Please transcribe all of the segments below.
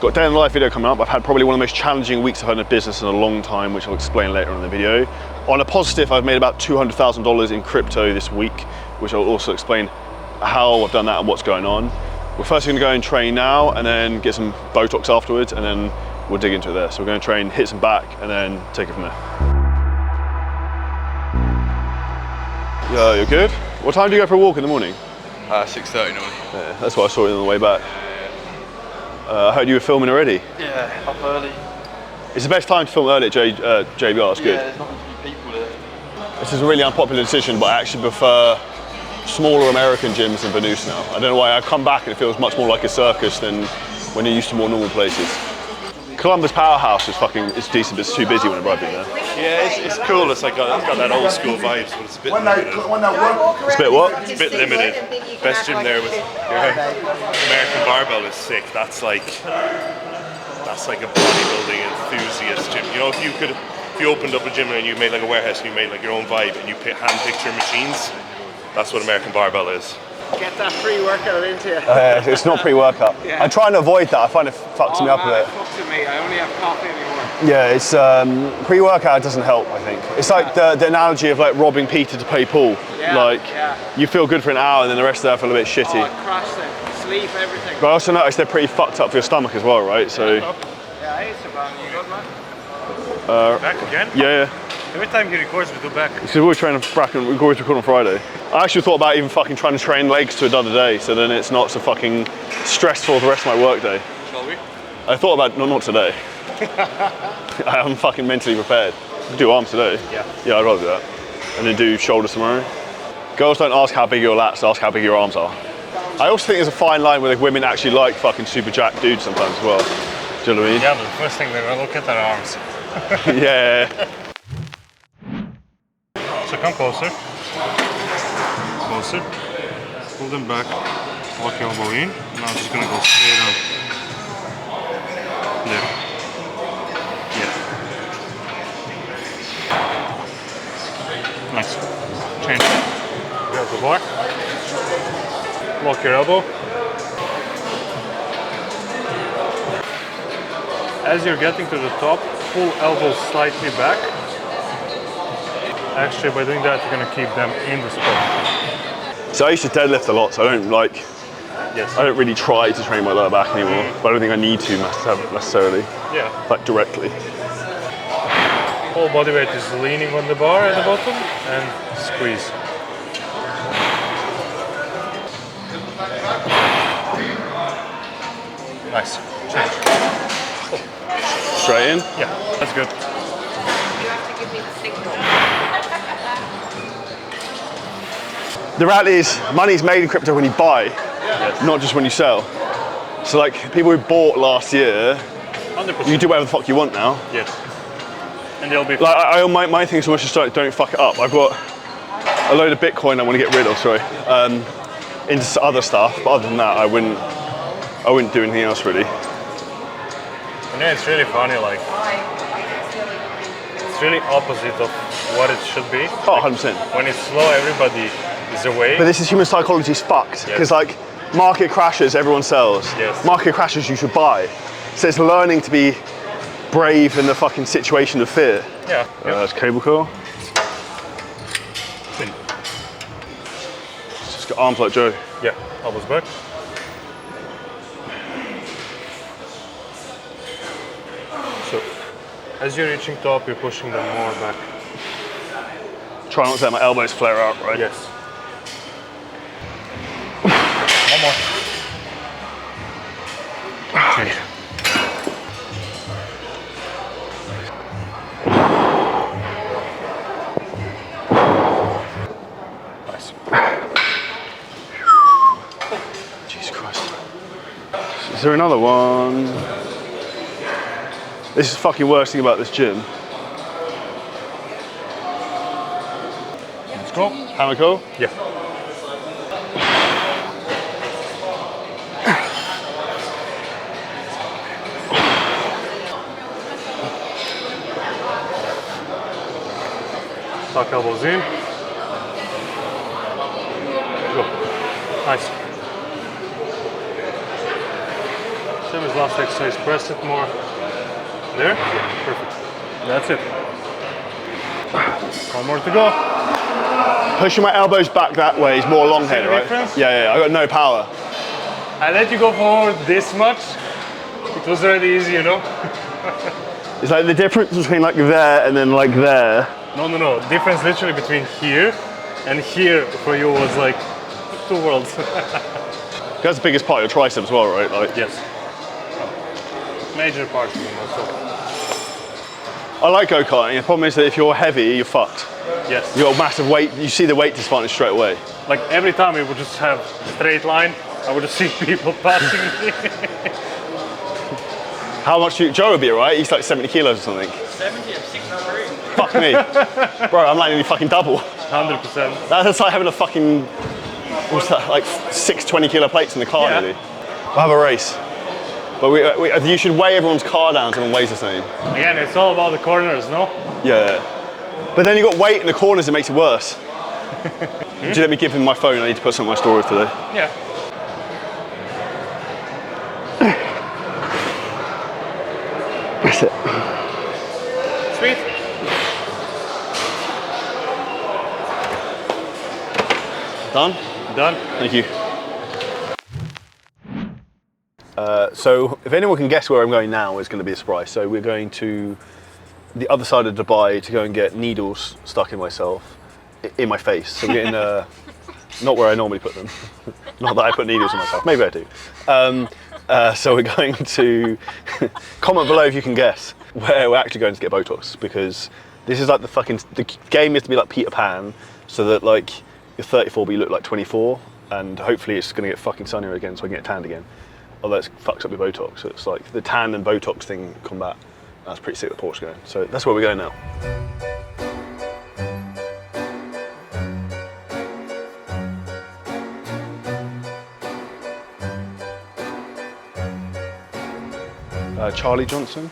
Got a day in the life video coming up. I've had probably one of the most challenging weeks I've had in business in a long time, which I'll explain later on in the video. On a positive, I've made about $200,000 in crypto this week, which I'll also explain how I've done that and what's going on. We're first going to go and train now and then get some Botox afterwards, and then we'll dig into it there. So we're going to train, hit some back, and then take it from there. Yeah, you're good? What time do you go for a walk in the morning? 6:30 normally. Yeah, that's what I saw you on the way back. I heard you were filming already. Yeah, up early. It's the best time to film early at JBR, it's good. Yeah, there's not many people there. This is a really unpopular decision, but I actually prefer smaller American gyms than Venus now. I don't know why, I come back and it feels much more like a circus than when you're used to more normal places. Columbus Powerhouse is decent, but it's too busy whenever I've been there. Yeah, it's cool. It's got that old school vibes, but it's a bit limited. It's a bit what? It's a bit limited. Best gym there with American Barbell is sick. That's like a bodybuilding enthusiast gym. You know, if you opened up a gym and you made like a warehouse and you made like your own vibe and you hand picture machines, that's what American Barbell is. Get that pre-workout into you. It's not pre-workout. Yeah. I try and avoid that. I find it fucks me up a bit. It fucks with me. I only have coffee anymore. Yeah, it's pre-workout doesn't help, I think. It's like the analogy of like robbing Peter to pay Paul. Yeah, you feel good for an hour and then the rest of that feel a bit shitty. Oh, I crash then. Sleep, everything. But I also noticed they're pretty fucked up for your stomach as well, right? So. Yeah, I used to run. You good, man? Back again? Yeah. Every time he records, we do back. Because we always train back and we always record on Friday. I actually thought about even fucking trying to train legs to another day, so then it's not so fucking stressful the rest of my work day. Shall we? I thought about, no, not today. I am fucking mentally prepared. Do arms today. Yeah. Yeah, I'd rather do that. And then do shoulders tomorrow. Girls don't ask how big your lats, ask how big your arms are. I also think there's a fine line where women actually like fucking super jacked dudes sometimes as well. Do you know what I mean? Yeah, but the first thing they're gonna look at their arms. Yeah. So come closer. Closer. Pull them back. Walk your elbow in. Now I'm just gonna go straight on. There. Yeah. Nice. Change. Grab the bar. Lock your elbow. As you're getting to the top, pull elbows slightly back. Actually, by doing that, you're going to keep them in the spot. So I used to deadlift a lot, so I don't really try to train my lower back anymore, but I don't think I need to necessarily. Yeah. Like directly. Whole body weight is leaning on the bar at the bottom and squeeze. Nice. Change. Straight in? Yeah, that's good. You have to give me the signal. The reality is, money's made in crypto when you buy, not just when you sell. So like, people who bought last year, 100%. you do whatever the fuck you want now. Yes. And they'll be like, my thing is so much just don't fuck it up. I've got a load of Bitcoin I want to get rid of, into other stuff, but other than that, I wouldn't do anything else really. And yeah, it's really funny, like, it's really opposite of what it should be. Oh, 100%. When it's slow, everybody is away. But this is human psychology is fucked. Because like, market crashes, everyone sells. Yes. Market crashes, you should buy. So it's learning to be brave in the fucking situation of fear. Yeah. That's cable coil. Just got arms like Joe. Yeah, elbows back. So, as you're reaching top, you're pushing them more back. Try not to let my elbows flare out, right? Yes. One more. Change. Nice. Jesus Christ. Is there another one? This is the fucking worst thing about this gym. Let's go. Hammer curl? Yeah. Tuck elbows in. Go. Nice. Same as last exercise. Press it more. There? Yeah, perfect. That's it. One more to go. Pushing my elbows back that way is more long head, the right? difference? Yeah, I got no power. I let you go forward this much. It was already easy, you know? It's like the difference between like there and then like there. No. Difference literally between here and here for you was like 2 worlds. That's the biggest part of your tricep as well, right? Like, Yes. Major part of them also. I like go-karting. The problem is that if you're heavy, you're fucked. Yes. You got massive weight. You see the weight disadvantage straight away. Like every time we would just have straight line, I would just see people passing me. How much Joe would be, right? He's like 70 kilos or something. 70 and 63. Fuck me. Bro, I'm like nearly fucking double. 100%. That's like having a fucking, what's that, like 6 20-kilo plates in the car, Yeah. nearly. We'll have a race. But you should weigh everyone's car down so everyone weighs the same. Again, it's all about the corners, no? Yeah. But then you got weight in the corners, it makes it worse. Would you let me give him my phone? I need to put some of my stories today. Yeah. That's it. Sweet. Done? Done. Thank you. So if anyone can guess where I'm going now, it's going to be a surprise. So we're going to the other side of Dubai to go and get needles stuck in myself, in my face. So we're getting, not where I normally put them. Not that I put needles in myself, maybe I do. So we're going to, comment below if you can guess where we're actually going to get Botox, because this is like the game is to be like Peter Pan, so that like you're 34 but you look like 24, and hopefully it's going to get fucking sunnier again so I can get tanned again. Although it fucks up your Botox, so it's like the tan and Botox thing combat. That's pretty sick with Porsche going. So that's where we're going now. Charlie Johnson?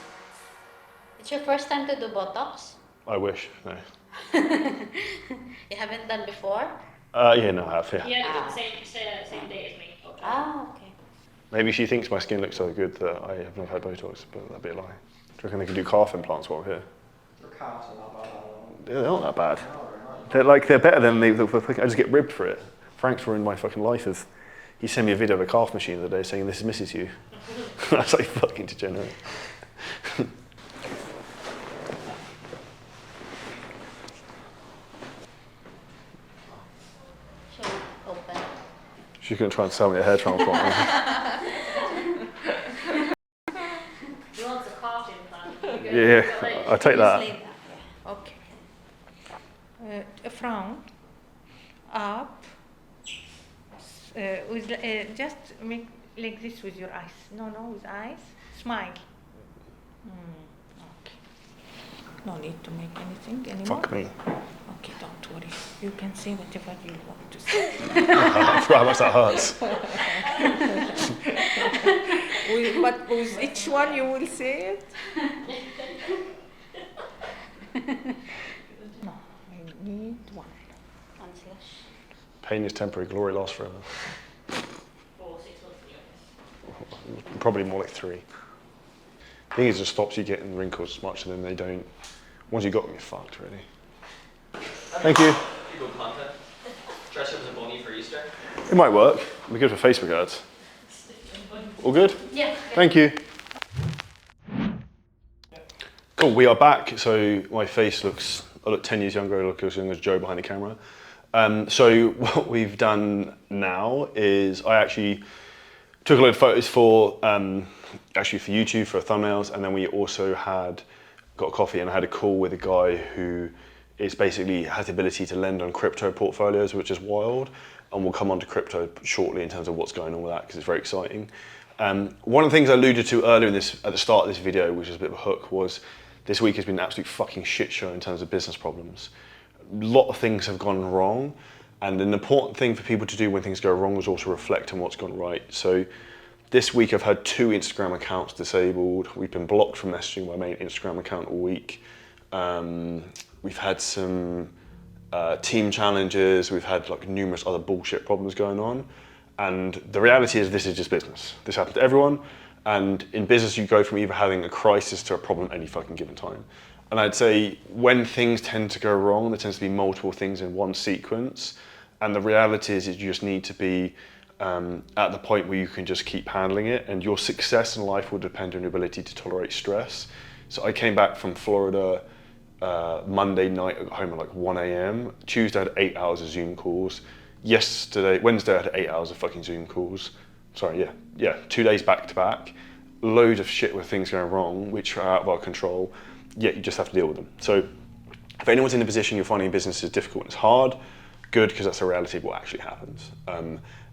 It's your first time to do Botox? I wish, no. You haven't done before? Yeah, no, I have, yeah. Yeah, same day as me. Okay. Ah, okay. Maybe she thinks my skin looks so good that I have never had Botox, but that'd be a lie. Do you reckon they could do calf implants while we're here? Your calves are not bad at all. They're not that bad. No, They're better than I just get ribbed for it. Frank's ruined my fucking life. He sent me a video of a calf machine the other day saying, "This misses you." I was like, fucking degenerate. Should open. She's going to try and sell me a hair transplant. He wants a calf implant. Yeah, I'll take that. Just leave that, yeah. Okay. Frown. Up. Just make like this with your eyes. No, with eyes. Smile. Okay. No need to make anything anymore. Fuck me. Okay, don't worry. You can say whatever you want to say. I forgot how much that hurts. But with each one you will say it? No, I need one. One slash. Pain is temporary, glory lasts forever. 4 6 months in the office. Probably more like 3. The thing is, it just stops you getting wrinkles as much, and then they don't. Once you got them, you're fucked, really. Thank you. People content. Dress up as a bunny for Easter. It might work. It'll be good for Facebook ads. All good? Yeah. Thank you. Cool, we are back. So my face looks, I look 10 years younger, I look as young as Joe behind the camera. So what we've done now is I actually took a load of photos for, actually for YouTube, for thumbnails, and then we also got a coffee and I had a call with a guy who is basically has the ability to lend on crypto portfolios, which is wild. And we'll come on to crypto shortly in terms of what's going on with that, because it's very exciting. One of the things I alluded to earlier at the start of this video, which is a bit of a hook, was this week has been an absolute fucking shit show in terms of business problems. A lot of things have gone wrong, and an important thing for people to do when things go wrong is also reflect on what's gone right. So this week I've had 2 Instagram accounts disabled. We've been blocked from messaging my main Instagram account all week. We've had some team challenges. We've had like numerous other bullshit problems going on. And the reality is this is just business. This happens to everyone. And in business, you go from either having a crisis to a problem at any fucking given time. And I'd say when things tend to go wrong, there tends to be multiple things in one sequence. And the reality is you just need to be at the point where you can just keep handling it, and your success in life will depend on your ability to tolerate stress. So I came back from Florida Monday night at home at like 1 a.m. Tuesday I had 8 hours of Zoom calls. Wednesday I had 8 hours of fucking Zoom calls. Sorry, yeah, 2 days back to back. Loads of shit with things going wrong, which are out of our control, yet you just have to deal with them. So if anyone's in a position you're finding business is difficult and it's hard, good, because that's a reality of what actually happens.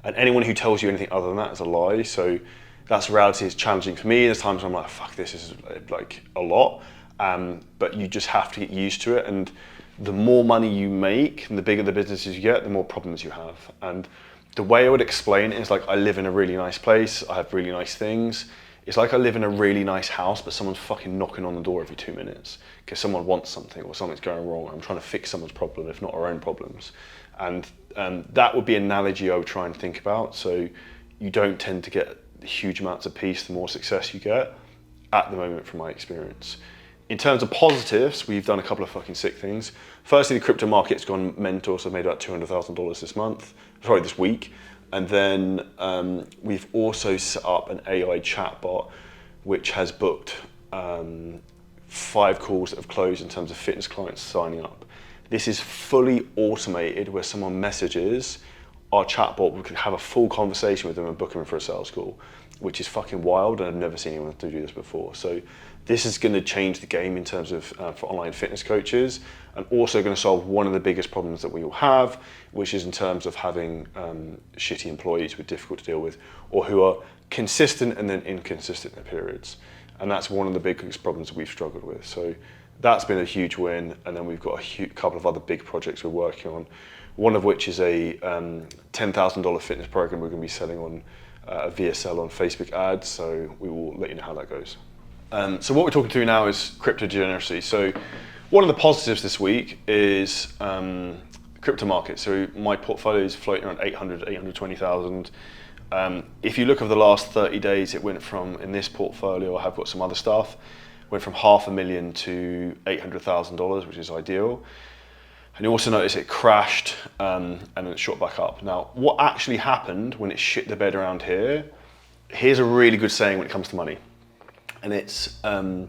And anyone who tells you anything other than that is a lie. So that's a reality. It's challenging for me. There's times I'm like, fuck, this is like a lot. But you just have to get used to it. And the more money you make and the bigger the businesses you get, the more problems you have. And the way I would explain it is like, I live in a really nice place. I have really nice things. It's like I live in a really nice house, but someone's fucking knocking on the door every 2 minutes because someone wants something or something's going wrong. I'm trying to fix someone's problem, if not our own problems. And that would be an analogy I would try and think about. So you don't tend to get huge amounts of peace the more success you get at the moment from my experience. In terms of positives, we've done a couple of fucking sick things. Firstly, the crypto market's gone mental, so I've made about $200,000 this week. And then we've also set up an AI chatbot, which has booked 5 calls that have closed in terms of fitness clients signing up. This is fully automated, where someone messages our chatbot, we can have a full conversation with them and book them for a sales call, which is fucking wild, and I've never seen anyone do this before. So this is going to change the game in terms of for online fitness coaches, and also going to solve one of the biggest problems that we all have, which is in terms of having shitty employees who are difficult to deal with, or who are consistent and then inconsistent at periods. And that's one of the biggest problems that we've struggled with. So that's been a huge win. And then we've got a couple of other big projects we're working on, one of which is a $10,000 fitness program we're going to be selling on a VSL on Facebook ads. So we will let you know how that goes. So what we're talking through now is crypto degeneracy. So one of the positives this week is crypto market. So my portfolio is floating around 820,000. If you look over the last 30 days, it went from, in this portfolio, I have got some other stuff, went from $500,000 to $800,000, which is ideal. And you also notice it crashed and then it shot back up. Now, what actually happened when it shit the bed around here, here's a really good saying when it comes to money. And it's a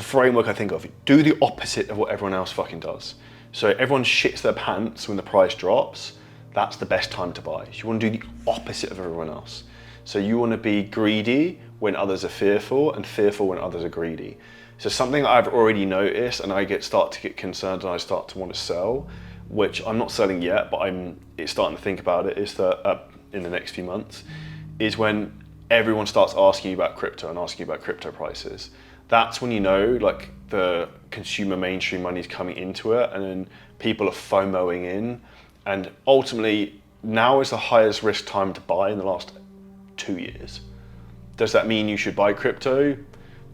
framework I think of. Do the opposite of what everyone else fucking does. So everyone shits their pants when the price drops. That's the best time to buy. You want to do the opposite of everyone else. So you want to be greedy when others are fearful, and fearful when others are greedy. So something I've already noticed, and I start to get concerned and I start to want to sell, which I'm not selling yet, but it's starting to think about it, is that in the next few months, is when everyone starts asking you about crypto and asking you about crypto prices. That's when you know, like, the consumer mainstream money is coming into it, and then people are FOMOing in. And ultimately, now is the highest risk time to buy in the last 2 years. Does that mean you should buy crypto?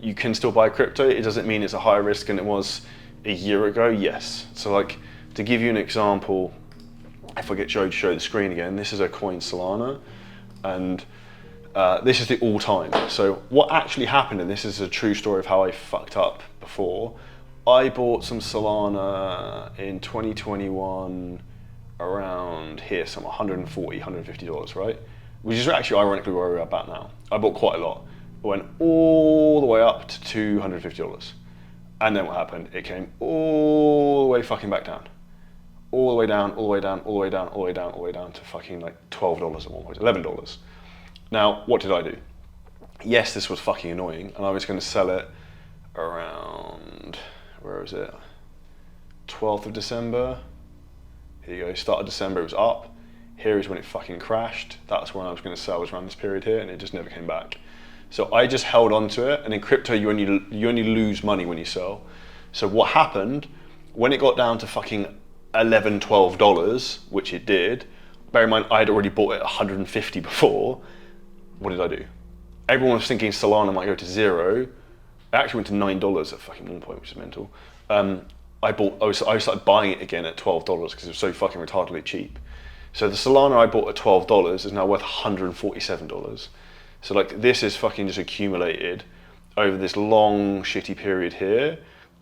You can still buy crypto. It doesn't mean it's a higher risk than it was a year ago. Yes. So, like, to give you an example, if I get Joe to show the screen again, this is a coin Solana, and this is the all-time. So what actually happened, and this is a true story of how I fucked up before, I bought some Solana in 2021 around here, some $140, $150, right? Which is actually ironically where we're about now. I bought quite a lot. It went all the way up to $250. And then what happened? It came all the way fucking back down. All the way down, all the way down, all the way down, all the way down, all the way down to fucking like $12 at one point, $11. Now, what did I do? Yes, this was fucking annoying, and I was going to sell it around, where was it? 12th of December. Here you go, start of December, it was up. Here is when it fucking crashed. That's when I was going to sell, was around this period here, and it just never came back. So I just held on to it, and in crypto, you only lose money when you sell. So what happened, when it got down to fucking $11, $12, which it did, bear in mind, I had already bought it $150 before. What did I do? Everyone was thinking Solana might go to $0. It actually went to $9 at fucking one point, which is mental. I started buying it again at $12 because it was so fucking retardedly cheap. So the Solana I bought at $12 is now worth $147. So like this is fucking just accumulated over this long shitty period here,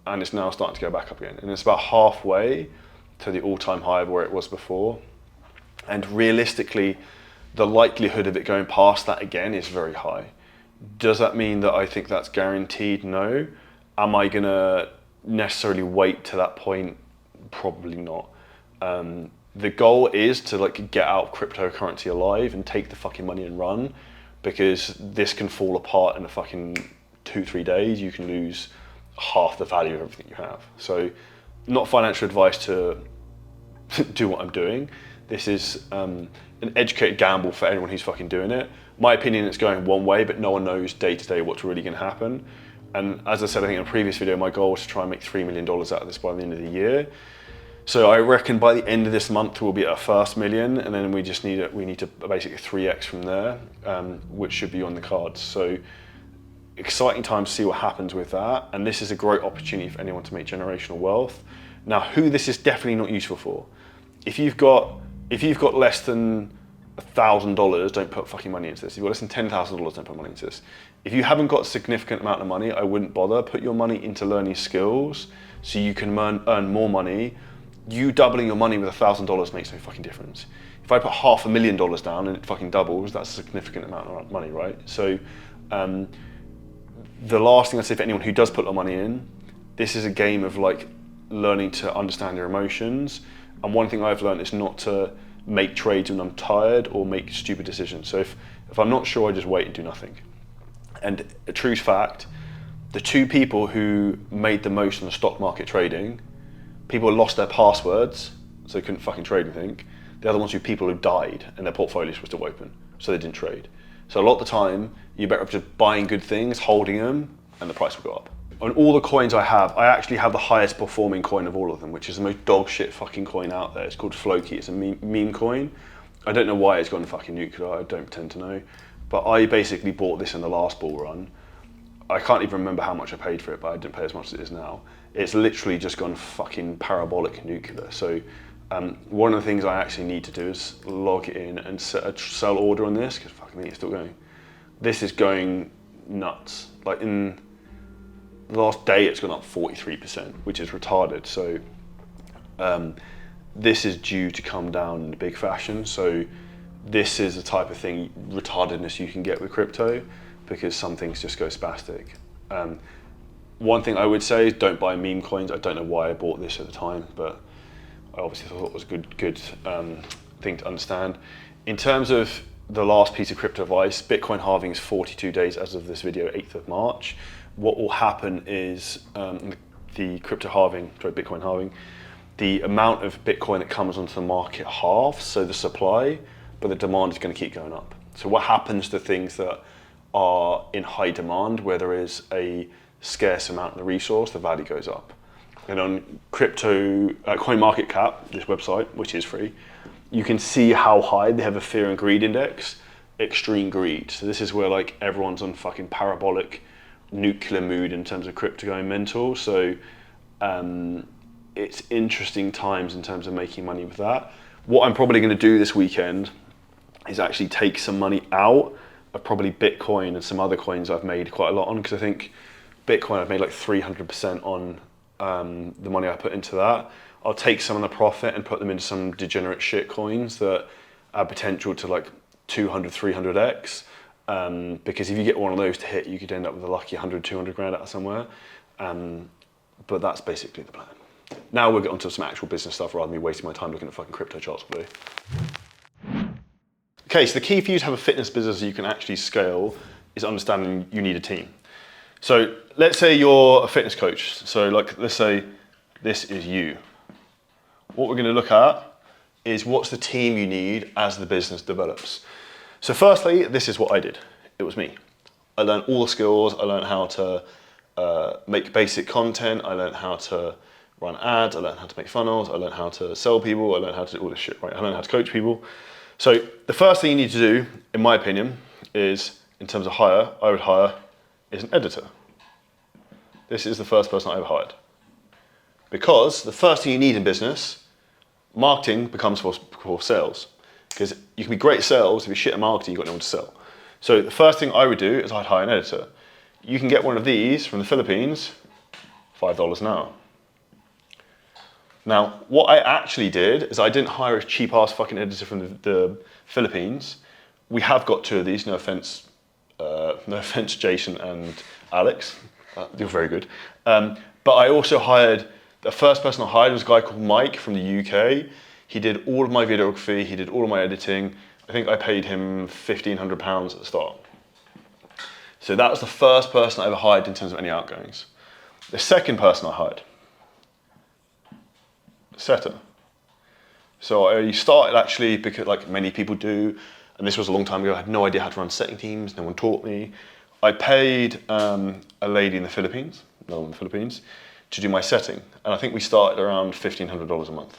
and it's now starting to go back up again. And it's about halfway to the all-time high of where it was before. And realistically, the likelihood of it going past that again is very high. Does that mean that I think that's guaranteed? No. Am I gonna necessarily wait to that point? Probably not. The goal is to like get out cryptocurrency alive and take the fucking money and run, because this can fall apart in a fucking 2-3 days. You can lose half the value of everything you have. So not financial advice to do what I'm doing. This is an educated gamble for anyone who's fucking doing it. My opinion, it's going one way, but no one knows day to day what's really gonna happen. And as I said, I think in a previous video, my goal was to try and make $3 million out of this by the end of the year. So I reckon by the end of this month, we'll be at our first million, and then we need to basically 3x from there, which should be on the cards. So exciting time to see what happens with that. And this is a great opportunity for anyone to make generational wealth. Now, who this is definitely not useful for. If you've got less than $1,000, don't put fucking money into this. If you've got less than $10,000, don't put money into this. If you haven't got a significant amount of money, I wouldn't bother. Put your money into learning skills so you can earn more money. You doubling your money with $1,000 makes no fucking difference. If I put $500,000 down and it fucking doubles, that's a significant amount of money, right? So the last thing I'd say for anyone who does put their money in, this is a game of like learning to understand your emotions. And one thing I've learned is not to make trades when I'm tired or make stupid decisions. So if I'm not sure, I just wait and do nothing. And a true fact, the two people who made the most on the stock market trading, people lost their passwords, so they couldn't fucking trade anything. The other ones were people who died and their portfolios were still open, so they didn't trade. So a lot of the time, you're better off just buying good things, holding them, and the price will go up. On all the coins I have, I actually have the highest performing coin of all of them, which is the most dog shit fucking coin out there. It's called Floki. It's a meme coin. I don't know why it's gone fucking nuclear. I don't pretend to know. But I basically bought this in the last bull run. I can't even remember how much I paid for it, but I didn't pay as much as it is now. It's literally just gone fucking parabolic nuclear. So one of the things I actually need to do is log in and set a sell order on this, because fucking me, it's still going. This is going nuts. Like in the last day, it's gone up 43%, which is retarded. So this is due to come down in a big fashion. So this is the type of thing, retardedness you can get with crypto, because some things just go spastic. One thing I would say is don't buy meme coins. I don't know why I bought this at the time, but I obviously thought it was a good thing to understand. In terms of the last piece of crypto advice, Bitcoin halving is 42 days as of this video, 8th of March. What will happen is the Bitcoin halving, the amount of Bitcoin that comes onto the market halves, so the supply, but the demand is going to keep going up. So what happens to things that are in high demand, where there is a scarce amount of the resource, the value goes up. And on crypto, CoinMarketCap, this website, which is free, you can see how high they have a fear and greed index, extreme greed. So this is where like everyone's on fucking parabolic nuclear mood in terms of crypto going mental. So it's interesting times in terms of making money with that. What I'm probably going to do this weekend is actually take some money out of probably Bitcoin and some other coins I've made quite a lot on, because I think Bitcoin I've made like 300% on the money I put into that. I'll take some of the profit and put them into some degenerate shit coins that have potential to like 200, 300x. Because if you get one of those to hit, you could end up with a lucky 100, 200 grand out of somewhere. But that's basically the plan. Now we'll get onto some actual business stuff rather than me wasting my time looking at fucking crypto charts all day. Okay, so the key for you to have a fitness business that you can actually scale is understanding you need a team. So let's say you're a fitness coach. So like, let's say this is you. What we're gonna look at is what's the team you need as the business develops. So firstly, this is what I did. It was me. I learned all the skills. I learned how to make basic content. I learned how to run ads. I learned how to make funnels. I learned how to sell people. I learned how to do all this shit, right? I learned how to coach people. So the first thing you need to do, in my opinion, is in terms of I would hire is an editor. This is the first person I ever hired. Because the first thing you need in business, marketing becomes for sales. Because you can be great at sales, if you're shit at marketing, you've got no one to sell. So the first thing I would do is I'd hire an editor. You can get one of these from the Philippines, $5 an hour. Now, what I actually did is I didn't hire a cheap ass fucking editor from the Philippines. We have got two of these, no offense, Jason and Alex. You're very good. But I also hired, the first person I hired was a guy called Mike from the UK. He did all of my videography, he did all of my editing. I think I paid him £1,500 at the start. So that was the first person I ever hired in terms of any outgoings. The second person I hired, setter. So I started actually, because like many people do, and this was a long time ago, I had no idea how to run setting teams, no one taught me. I paid a lady in the Philippines, to do my setting. And I think we started around $1,500 a month.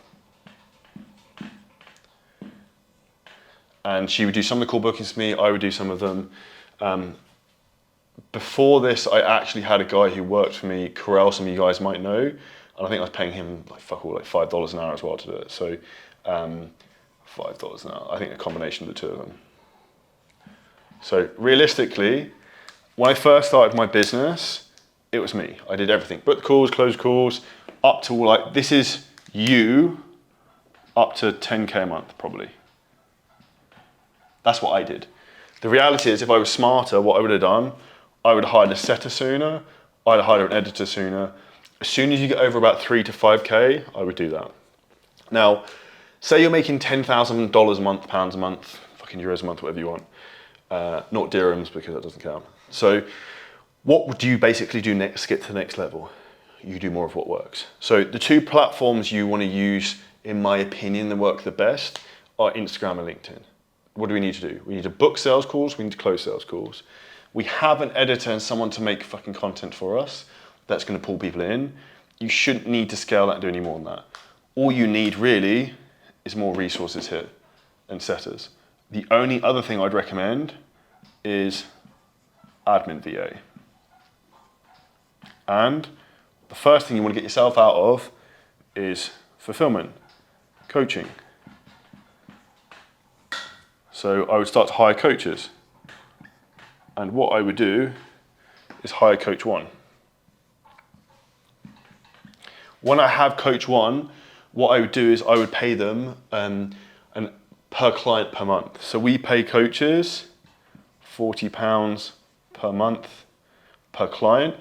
And she would do some of the call bookings for me, I would do some of them. Before this, I actually had a guy who worked for me, Corel, some of you guys might know, and I think I was paying him like fuck all, like $5 an hour as well to do it. So $5 an hour, I think a combination of the two of them. So realistically, when I first started my business, it was me. I did everything, book calls, close calls, up to like, this is you, up to 10K a month probably. That's what I did. The reality is if I was smarter, what I would have done, I would have hired a setter sooner, I'd have hired an editor sooner. As soon as you get over about 3 to 5K, I would do that. Now, say you're making $10,000 a month, pounds a month, fucking euros a month, whatever you want. Not dirhams because that doesn't count. So what do you basically do next to get to the next level? You do more of what works. So the two platforms you want to use, in my opinion, that work the best are Instagram and LinkedIn. What do we need to do? We need to book sales calls, we need to close sales calls. We have an editor and someone to make fucking content for us that's going to pull people in. You shouldn't need to scale that and do any more than that. All you need really is more resources here and setters. The only other thing I'd recommend is admin VA. And the first thing you want to get yourself out of is fulfillment, coaching. So I would start to hire coaches. And what I would do is hire coach one. When I have coach one, what I would do is I would pay them per client per month. So we pay coaches £40 per month per client,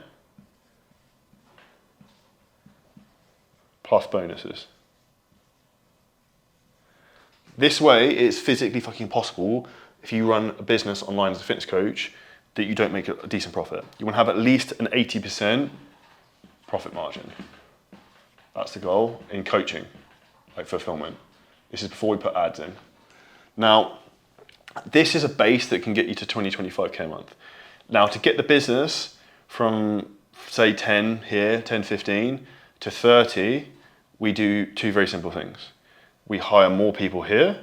plus bonuses. This way, it's physically fucking possible if you run a business online as a fitness coach that you don't make a decent profit. You want to have at least an 80% profit margin. That's the goal in coaching, like fulfillment. This is before we put ads in. Now, this is a base that can get you to 20, 25K a month. Now, to get the business from, say, 10 here, 10, 15, to 30, we do two very simple things. We hire more people here,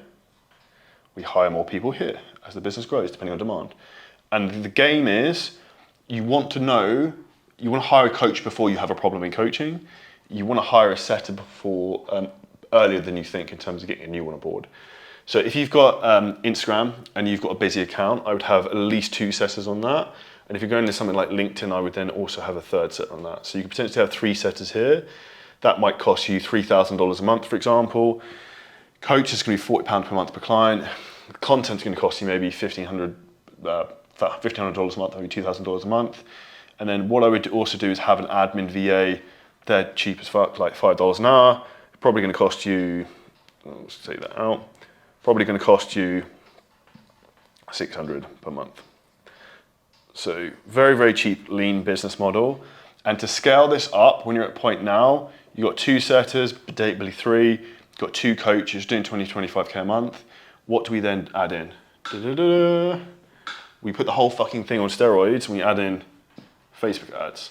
we hire more people here as the business grows, depending on demand. And the game is, you want to hire a coach before you have a problem in coaching. You want to hire a setter before, earlier than you think in terms of getting a new one on board. So if you've got Instagram and you've got a busy account, I would have at least 2 setters on that. And if you're going to something like LinkedIn, I would then also have a 3rd set on that. So you could potentially have 3 setters here. That might cost you $3,000 a month, for example. Coach is going to be £40 per month per client. Content's going to cost you maybe $1,500 a month, maybe $2,000 a month. And then what I would also do is have an admin VA. They're cheap as fuck, like $5 an hour. Probably going to cost you, let's take that out. Probably going to cost you $600 per month. So very, very cheap, lean business model. And to scale this up, when you're at a point now, you've got 2 setters, debatably 3, you've got 2 coaches doing 20, 25K a month. What do we then add in? Da-da-da-da. We put the whole fucking thing on steroids and we add in Facebook ads.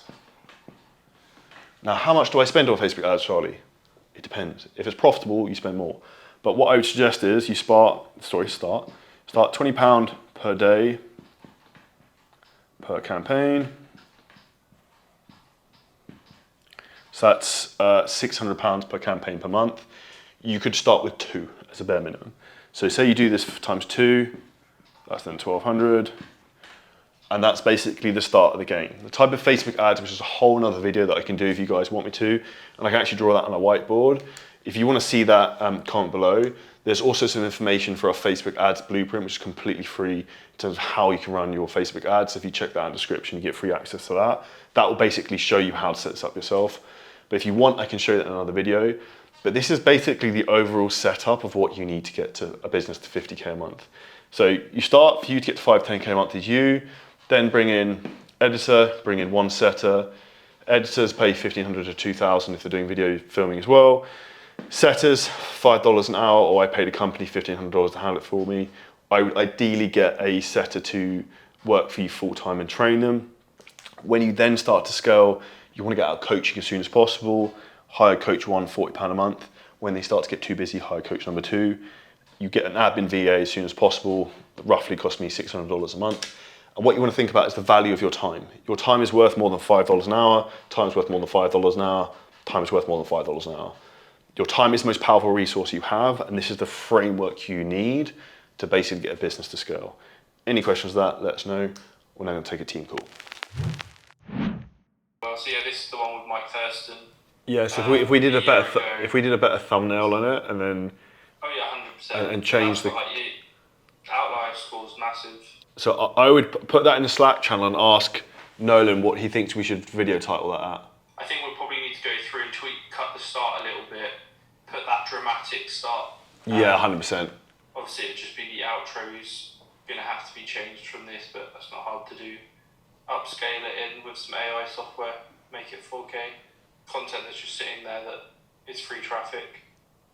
Now, how much do I spend on Facebook ads, Charlie? It depends. If it's profitable, you spend more. But what I would suggest is you start £20 per day per campaign. So that's £600 per campaign per month. You could start with 2 as a bare minimum. So say you do this times 2, that's then 1,200. And that's basically the start of the game. The type of Facebook ads, which is a whole nother video that I can do if you guys want me to, and I can actually draw that on a whiteboard. If you want to see that, comment below. There's also some information for our Facebook ads blueprint, which is completely free in terms of how you can run your Facebook ads. If you check that in the description, you get free access to that. That will basically show you how to set this up yourself. But if you want, I can show you that in another video. But this is basically the overall setup of what you need to get to a business to 50K a month. So you start, for you to get to 5, 10K a month is you, then bring in editor, bring in one setter. Editors pay $1,500 to $2,000 if they're doing video filming as well. Setters, $5 an hour, or I paid a company $1,500 to handle it for me. I would ideally get a setter to work for you full-time and train them. When you then start to scale, you want to get out coaching as soon as possible. Hire coach 1, £40 a month. When they start to get too busy, hire coach number 2. You get an admin VA as soon as possible. Roughly cost me $600 a month. And what you want to think about is the value of your time. Your time is worth more than $5 an hour. Time is worth more than $5 an hour. Time is worth more than $5 an hour. Your time is the most powerful resource you have, and this is the framework you need to basically get a business to scale. Any questions to that, let us know. We're now going to take a team call. Well, so yeah, this is the one with Mike Thurston. Yeah, so if we did a better thumbnail on it, and then Oh yeah, 100%. and change the like outlier scores massive. So I would put that in the Slack channel and ask Nolan what he thinks we should video title that at. I think we'll probably need to go through and cut the start a little bit, put that dramatic start. Yeah, 100%. Obviously, it'd just be the outro is going to have to be changed from this, but that's not hard to do. Upscale it in with some AI software, make it 4K. Content that's just sitting there that is free traffic.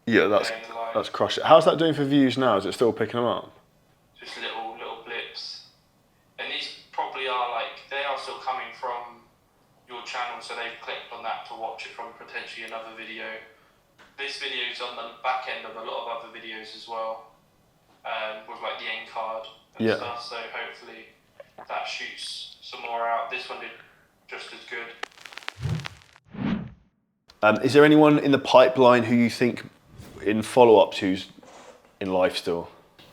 Yeah, that's crushed it. How's that doing for views now? Is it still picking them up? Just little blips. And these probably are they are still coming from your channel, so they've clicked on that to watch it from potentially another video. This video is on the back end of a lot of other videos as well, with the end card and stuff, so hopefully that shoots some more out. This one did just as good. Is there anyone in the pipeline who you think in follow-ups who's in life still?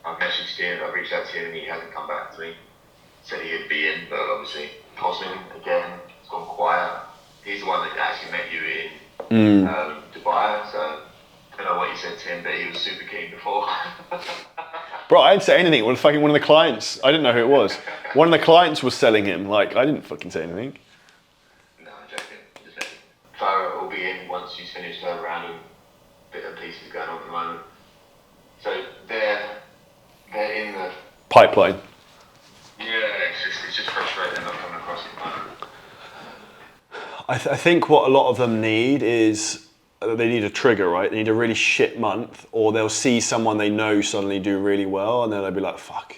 I've messaged him, I've reached out to him and he hasn't come back to me. Said he'd be in, but obviously Cosmin again, it's gone quiet. He's the one that actually met you in Dubai, so I don't know what you said to him, but he was super keen before. Bro, I didn't say anything. One of the clients, I didn't know who it was. One of the clients was selling him. I didn't fucking say anything. No, I'm joking. Just joking. Farah will be in once she's finished her random bit of pieces going on at the moment. So they're in the Pipeline. Yeah, it's just frustrating not coming across at the moment. I think what a lot of them need is they need a trigger, right? They need a really shit month, or they'll see someone they know suddenly do really well, and then they'll be like, fuck.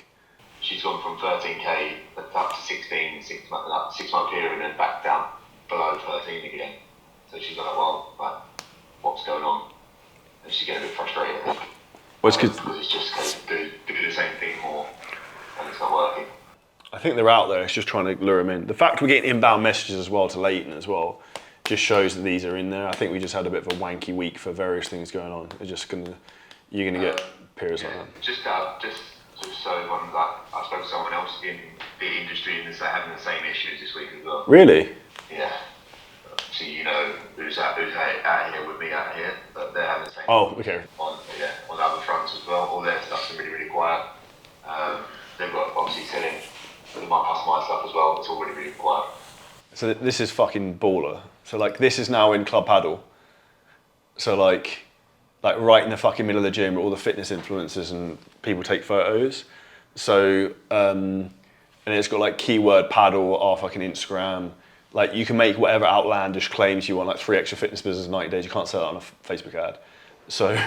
She's gone from 13K up to 16 in 6 month period, and then back down below 13 again. So she's like, what's going on? And she's getting a bit frustrated, I think. Well, because it's just do the same thing more, and it's not working. I think they're out there, it's just trying to lure them in. The fact we're getting inbound messages as well to Leighton as well just shows that these are in there. I think we just had a bit of a wanky week for various things going on. You're gonna get periods like that. Just so everyone, I spoke to someone else in the industry and they're having the same issues this week as well. Really? Yeah. So you know who's out here with me out here, but they're having the same. Oh, okay. On other fronts as well. All their stuff's been really quiet. They've got obviously selling my customized stuff as well. It's all really quiet. So this is fucking baller. So this is now in Club Paddle. So like right in the fucking middle of the gym where all the fitness influencers and people take photos. So and it's got keyword paddle, our fucking Instagram. You can make whatever outlandish claims you want, 3 extra fitness business in 90 days. You can't sell that on a Facebook ad. So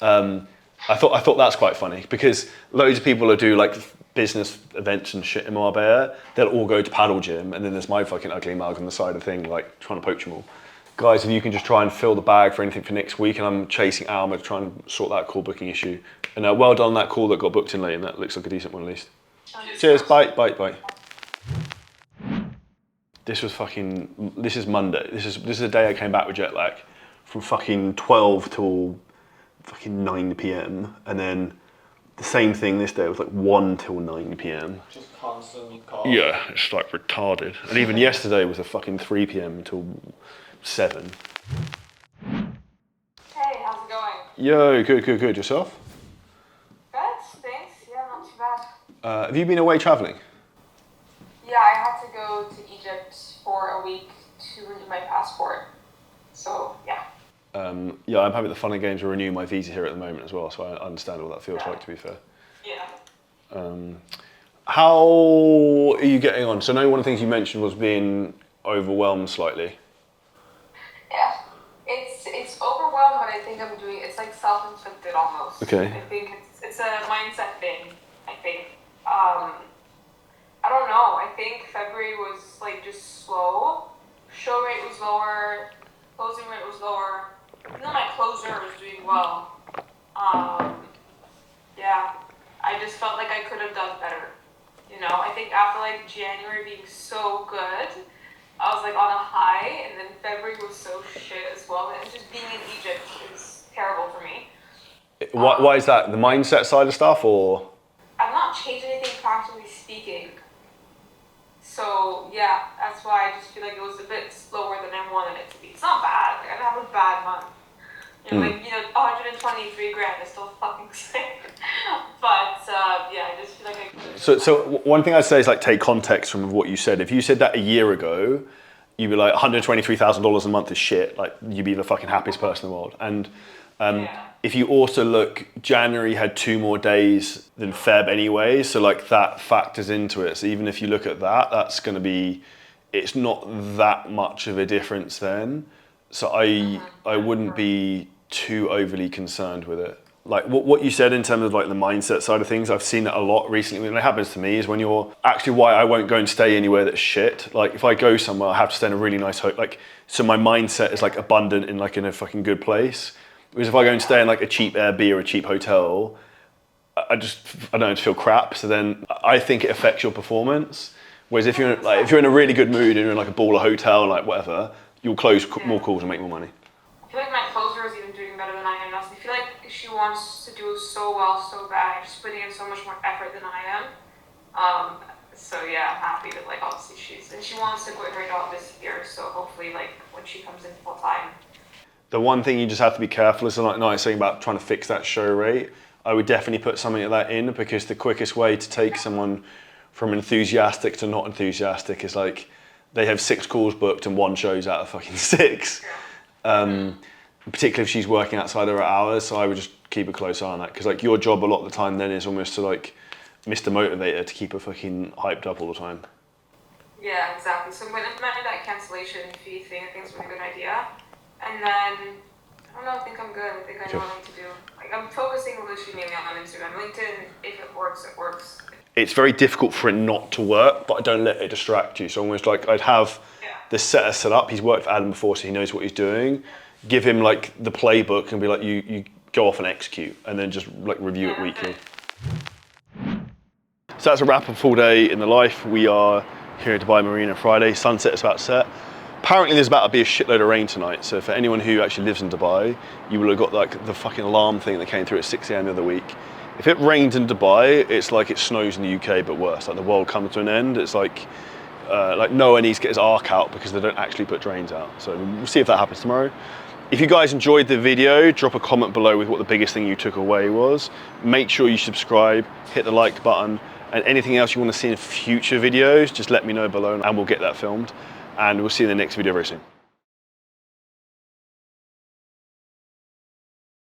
I thought that's quite funny because loads of people who do business events and shit in Marbella, they'll all go to paddle gym, and then there's my fucking ugly mug on the side of the thing, trying to poach them all. Guys, if you can just try and fill the bag for anything for next week, and I'm chasing Alma to try and sort that call booking issue. And well done on that call that got booked in late, and that looks like a decent one at least. Cheers, bye. This is Monday. This is the day I came back with jet lag from fucking 12 till fucking 9 PM, and then The same thing this day. It was like 1 till 9 p.m. Just constantly cough. Yeah, it's like retarded. And even yesterday was a fucking 3 p.m. until 7. Hey, how's it going? Yo, good. Yourself? Good, thanks. Yeah, not too bad. Have you been away traveling? Yeah, I had to go to Egypt for a week to renew my passport. So, yeah. Yeah, I'm having the fun and games of renewing my visa here at the moment as well, so I understand what that feels like, to be fair. Yeah. How are you getting on? So I know one of the things you mentioned was being overwhelmed slightly. Yeah. It's overwhelmed, but I think I'm doing, it's like self-inflicted almost. Okay. I think it's a mindset thing, I think. I don't know, I think February was like just slow. Show rate was lower, closing rate was lower. Even though my closer was doing well. Yeah, I just felt like I could have done better. You know, I think after like January being so good, I was like on a high, and then February was so shit as well. And just being in Egypt is terrible for me. Why is that? The mindset side of stuff, or? I've not changed anything practically speaking. So yeah, that's why I just feel like it was a bit slower than I wanted it to be. It's not bad. Like, I don't have a bad month. You know, like, 123 grand is still fucking sick. But yeah, I just feel like I could. So one thing I'd say is like take context from what you said. If you said that a year ago, you'd be like $123,000 a month is shit. Like you'd be the fucking happiest person in the world. And if you also look, January had 2 more days than Feb anyway. So like that factors into it. So even if you look at that, that's going to be, it's not that much of a difference then. So I wouldn't be too overly concerned with it. Like what you said in terms of like the mindset side of things, I've seen it a lot recently. When it happens to me is when you're actually why I won't go and stay anywhere that's shit. Like if I go somewhere, I have to stay in a really nice hotel. Like so my mindset is like abundant in like in a fucking good place. Whereas if I go and stay in like a cheap Airbnb or a cheap hotel, I don't feel crap. So then I think it affects your performance. Whereas if you're in a really good mood and you're in like a baller hotel, like whatever, you'll close more calls and make more money. I feel like my closer is even doing better than I am now. So I feel like she wants to do so well, so bad. She's putting in so much more effort than I am. So yeah, I'm happy that like obviously she wants to quit her job this year. So hopefully like when she comes in full time. The one thing you just have to be careful is like nice thing about trying to fix that show rate. I would definitely put something like that in because the quickest way to take someone from enthusiastic to not enthusiastic is like they have 6 calls booked and 1 shows out of fucking 6. Particularly if she's working outside of her hours, so I would just keep a close eye on that because like your job a lot of the time then is almost to like Mr. Motivator to keep her fucking hyped up all the time. Yeah, exactly. So I'm going to implement that cancellation fee thing. I think it's a really good idea. And then, I don't know, I think I'm good. I think I know what I need to do. Like, I'm focusing literally mainly on Instagram. LinkedIn, if it works, it works. It's very difficult for it not to work, but I don't let it distract you. So almost like I'd have the setter set up. He's worked for Adam before, so he knows what he's doing. Give him like the playbook and be like, you go off and execute, and then just like review it weekly. So that's a wrap of full day in the life. We are here at Dubai Marina Friday. Sunset is about to set. Apparently there's about to be a shitload of rain tonight, so for anyone who actually lives in Dubai, you will have got like the fucking alarm thing that came through at 6 a.m. the other week. If it rains in Dubai, it's like it snows in the UK, but worse. Like the world comes to an end. It's like Noah needs to get his ark out because they don't actually put drains out. So we'll see if that happens tomorrow. If you guys enjoyed the video, drop a comment below with what the biggest thing you took away was. Make sure you subscribe, hit the like button, and anything else you want to see in future videos, just let me know below and we'll get that filmed. And we'll see you in the next video very soon.